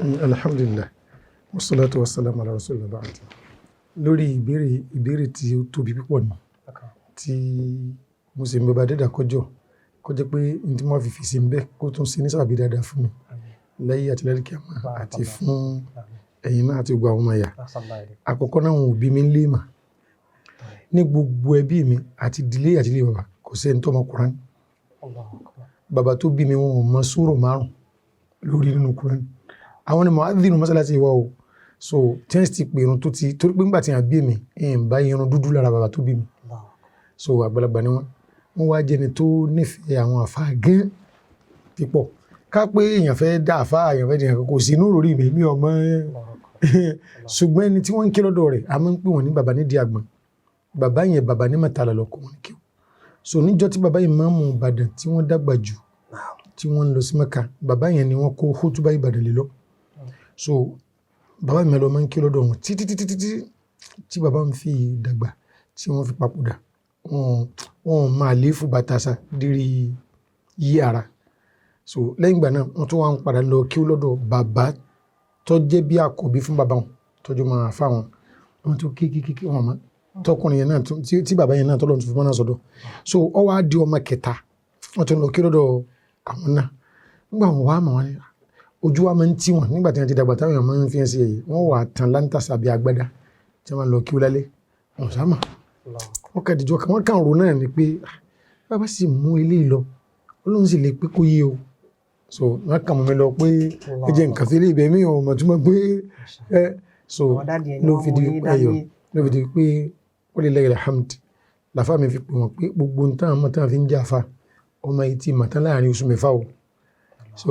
Alhamdulillah, wassalatu wassalamu ala rasulillah ba'd. Lórí ìbéèrè tí ó tóbi púpọ̀ ni tí mo sì ń bẹ bá dẹ́dà kọjọ́ kọjẹ́ pé ní tí wọ́n fi fi sí ń bẹ́ kó tún sí ní sábàbí dáadáa fún mi láyé àti lálẹ́ kíámà àti fún ẹ̀yin náà àti gbogbo àwọn ọmọ ẹ̀yà. Àkọ́kọ́ náà wọn ò bí mi ń lé mà ní gbogbo ẹbí mi àti ìdílé bàbá kò sẹ́ni tó mọ Kùránì. Bàbá tó bí mi wọn ò mọ súrà 5 lórí nínú Kùránì. Àwọn ni mu'adhdhin mọ́sálásí wa o. So tí wọ́n ti pè irun tó ti torí pé nígbà tí wọ́n bí mi ń bá irun dúdú lára bàbá tó bí mi. So àgbàlagbà ni wọ́n wá jẹni tó nífẹ̀ẹ́ àwọn àfáà gán pípọ̀. Ká pé èèyàn fẹ́ dá àfáà èèyàn fẹ́ dìyàn kò sí inú lórí mi ọmọ ṣùgbọ́n ẹni tí wọ́n ń ké lọ́dọ̀ rẹ̀ a máa ń pè wọ́n ní bàbá nídìí àgbọn. Bàbá yẹn bàbá ní Mọ̀tálà lọ́kọ̀ wọn kí o. So níjọ́ tí bàbá Ìmáàmù Ìbàdàn tí wọ́n dàgbà jù tí wọ́n lọ sí Mẹ́kà bàbá yẹn ni wọ́n kó khutba Ìbàdàn lé lọ. So bàbá mi lọ máa ń kí lọ́dọ̀ wọn títí tí bàbá mi fi dàgbà tí wọ́n fi papòdà wọn máa lè fún bàtàṣà dírí yí ara. So lẹ́yìn ìgbà náà wọ́n tún wá ń padà lọ kí ó lọ́dọ̀ bàbá tó jẹ́ bí àkọ́bí fún bàbá wọn tọ́jú máa fà wọn tó kí wọn mọ́ tọkùnrin yẹn náà tí bàbá yẹn náà tọ́lọ́ tó fi mọ́ náà sọ́dọ̀. So ọ wá di ọmọ kẹta wọ́n tún lọ kí lọ́dọ̀ àwọn náà nígbà wọn wá mọ̀ wọn ni ojú wa máa ń tí wọn nígbà tí wọ́n ti dàgbà táwọn èèyàn máa ń fi ẹ̀ sí ẹ̀yẹ wọ́n wà tán láńtàsí àbí agbádá tí wọ́n lọ kí ó lálẹ́ wọn sáàmà wọ́n kà dìjọ́ kan wọ́n kàn rò náà ni pé bàbá sì mú ilé lọ Ọlọ́run sì lè pé kó yé o. So wọ́n kàn mọ́ mi lọ pé ẹ jẹ́ nǹkan fi lé ibẹ̀ mí ò mọ̀ tí wọ́n gbé so ló fi di pé ó lè lẹ́yìn alhamd làfáà mi fi pè wọ́n pé gbogbo nǹkan àmọ́ tí wọ́n fi ń jà fa ọmọ yìí ti mọ̀ tán láàrin oṣù mẹ́fà o. So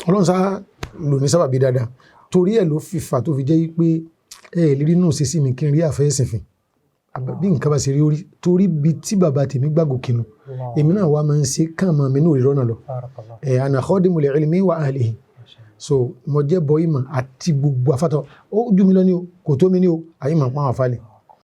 Ọlọ́run sá lò ní sábàbí dáadáa torí ẹ̀ ló fi fà tó fi jẹ́ pé ẹ lè rí nù sí sí mi kí n rí àfẹ́ ẹ̀sìn fìn bí nǹkan bá ṣe rí orí torí bí tí bàbá tèmi gbàgò kinu èmi náà wá máa ń ṣe kàn máa mi ní òrìrọ́ náà lọ ana khadimul ilmi wa ahlihi. So mo jẹ́ bọ́ ìmọ̀ àti gbogbo afátọ̀ ó jù mí lọ ní o kò tó mi ní o àyè máa pọ́n àfálẹ̀.